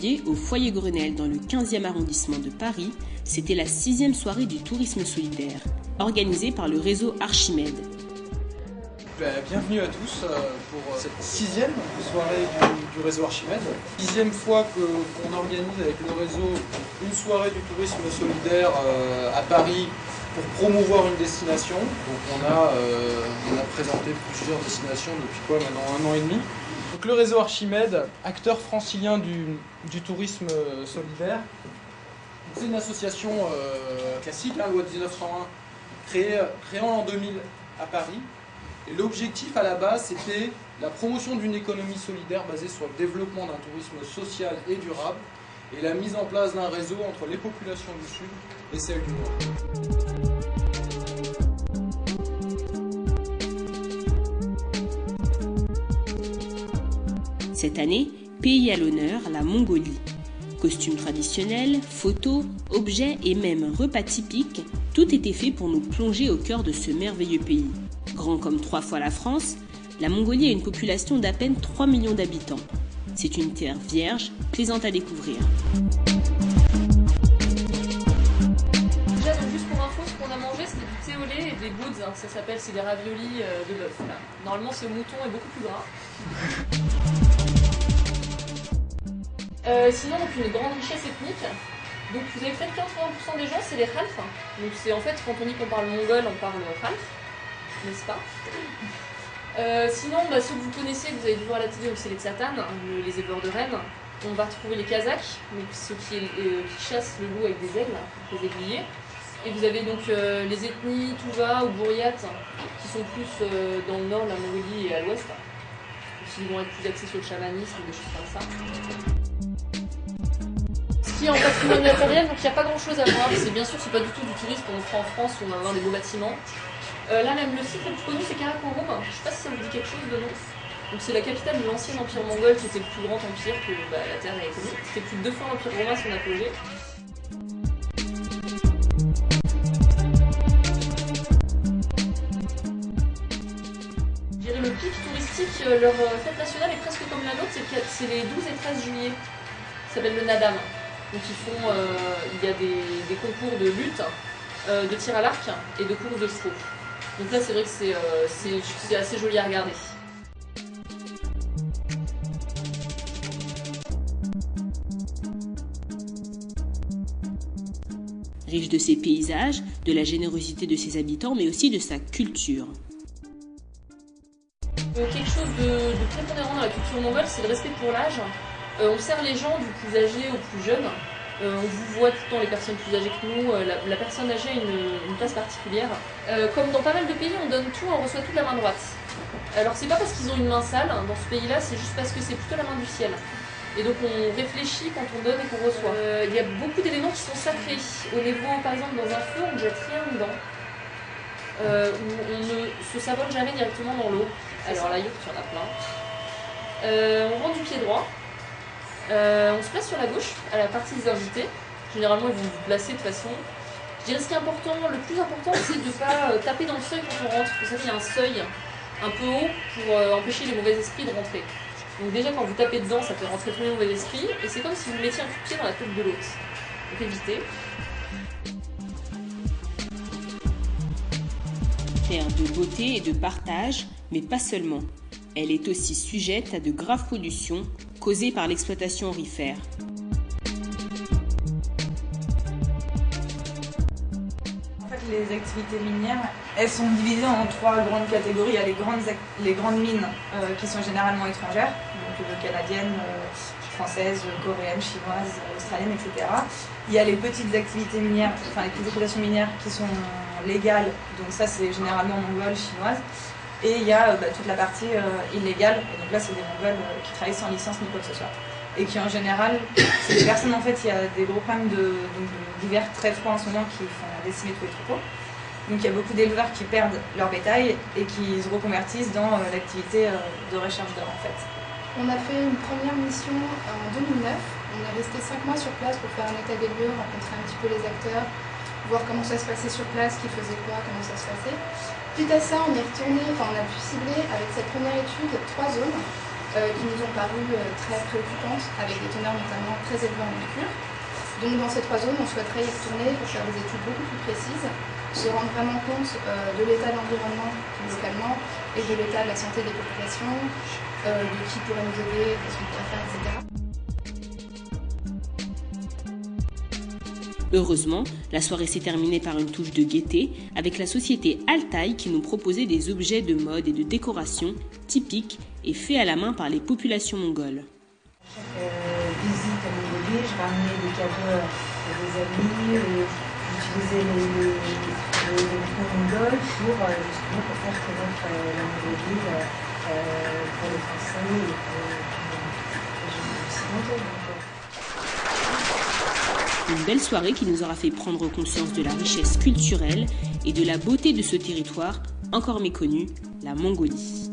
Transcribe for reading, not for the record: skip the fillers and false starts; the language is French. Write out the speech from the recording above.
janvier, au foyer Grenelle, dans le 15e arrondissement de Paris, c'était la 6e soirée du tourisme solidaire, organisée par le réseau Archimède. Bienvenue à tous pour cette 6e soirée du réseau Archimède. 6e fois qu'on organise avec le réseau une soirée du tourisme solidaire à Paris pour promouvoir une destination. Donc on a présenté plusieurs destinations depuis maintenant 1 an et demi. Donc le réseau Archimède, acteur francilien du tourisme solidaire. C'est une association classique, loi de 1901, créée en l'an 2000 à Paris. Et l'objectif à la base, c'était la promotion d'une économie solidaire basée sur le développement d'un tourisme social et durable et la mise en place d'un réseau entre les populations du Sud et celles du Nord. Cette année, pays à l'honneur, la Mongolie. Costumes traditionnels, photos, objets et même repas typiques, tout était fait pour nous plonger au cœur de ce merveilleux pays. Grand comme 3 fois la France, la Mongolie a une population d'à peine 3 millions d'habitants. C'est une terre vierge, plaisante à découvrir. Déjà, donc juste pour info, ce qu'on a mangé, c'était du thé au lait et des bouds, hein, ça s'appelle, c'est des raviolis de bœuf. Normalement, ce mouton est beaucoup plus gras. Sinon, donc une grande richesse ethnique. Donc vous avez peut-être 80% des gens, c'est les Khalf. Donc c'est en fait, quand on dit qu'on parle mongol, on parle Khalf, n'est-ce pas? Sinon, ceux que vous connaissez, que vous avez dû voir à la télé, c'est les Tsatans, les éleveurs de rennes. On va retrouver les Kazakhs, donc ceux qui chassent le loup avec des aigles, les aiguillés. Et vous avez donc les ethnies Tuva ou Bouriat, qui sont plus dans le nord, la Mongolie et à l'ouest. Qui vont être plus axés sur le chamanisme, des choses comme ça. Ce qui est en patrimoine matériel, donc il n'y a pas grand chose à voir. Bien sûr, c'est pas du tout du tourisme comme on fera en France où on va avoir des beaux bâtiments. Là même le site le plus connu c'est Karakorum, je ne sais pas si ça vous dit quelque chose de nom. Donc c'est la capitale de l'ancien empire mongol qui était le plus grand empire que la Terre ait connu. C'était plus de 2 fois l'empire romain à son apogée. Je dirais le pic touristique, leur fête nationale est presque comme la nôtre, c'est les 12 et 13 juillet. Ça s'appelle le Nadam. Donc il y a des concours de lutte, de tir à l'arc et de course de chevaux. Donc là c'est vrai que c'est assez joli à regarder. Riche de ses paysages, de la générosité de ses habitants, mais aussi de sa culture. Quelque chose de prépondérant dans la culture mongole, c'est le respect pour l'âge. On sert les gens du plus âgé au plus jeune. On vous voit tout le temps les personnes plus âgées que nous. La personne âgée a une place particulière. Comme dans pas mal de pays, on donne tout, on reçoit toute la main droite. Alors c'est pas parce qu'ils ont une main sale, dans ce pays-là, c'est juste parce que c'est plutôt la main du ciel. Et donc on réfléchit quand on donne et qu'on reçoit. Il y a beaucoup d'éléments qui sont sacrés. Au niveau, par exemple, dans un feu, on ne jette rien dedans. On ne se savonne jamais directement dans l'eau. Alors la yourte, il y en a plein. On rend du pied droit. On se place sur la gauche, à la partie des invités. Généralement, ils vont vous placer de toute façon. Je dirais ce qui est important, le plus important, c'est de ne pas taper dans le seuil quand on rentre. C'est pour ça qu'il y a un seuil un peu haut pour empêcher les mauvais esprits de rentrer. Donc déjà, quand vous tapez dedans, ça fait rentrer tous les mauvais esprits. Et c'est comme si vous mettiez un coup de pied dans la tête de l'autre. Donc évitez. Terre de beauté et de partage, mais pas seulement. Elle est aussi sujette à de graves pollutions causées par l'exploitation aurifère. En fait, les activités minières, elles sont divisées en 3 grandes catégories. Il y a les grandes mines qui sont généralement étrangères, donc canadiennes, françaises, coréennes, chinoises, australiennes, etc. Il y a les petites activités minières, enfin les petites exploitations minières qui sont légales, donc ça c'est généralement mongoles, chinoises. Et il y a toute la partie illégale, et donc là c'est des Mongols qui travaillent sans licence ni quoi que ce soit. Et qui en général, c'est des personnes, en fait, il y a des gros problèmes d'hiver très froid en ce moment qui font décimer tous les troupeaux. Donc il y a beaucoup d'éleveurs qui perdent leur bétail et qui se reconvertissent dans l'activité de recherche d'or en fait. On a fait une première mission en 2009, on est resté 5 mois sur place pour faire un état des lieux, rencontrer un petit peu les acteurs, voir comment ça se passait sur place, qui faisait quoi, comment ça se passait. Suite à ça, on est retourné, on a pu cibler avec cette première étude 3 zones. qui nous ont paru très préoccupantes, avec des teneurs notamment très élevées en mercure. Donc dans ces 3 zones, on souhaiterait y retourner pour faire des études beaucoup plus précises, se rendre vraiment compte de l'état de l'environnement localement et de l'état de la santé des populations, de qui pourrait nous aider, qu'est-ce qu'on pourrait faire, etc. Heureusement, la soirée s'est terminée par une touche de gaieté avec la société Altaï qui nous proposait des objets de mode et de décoration typiques et faits à la main par les populations mongoles. Chaque visite en Mongolie, je ramenais des cadeaux à des amis, j'utilisais les vêtements mongols justement pour faire connaître la Mongolie pour les Français et pour les gens occidentaux. Une belle soirée qui nous aura fait prendre conscience de la richesse culturelle et de la beauté de ce territoire encore méconnu, la Mongolie.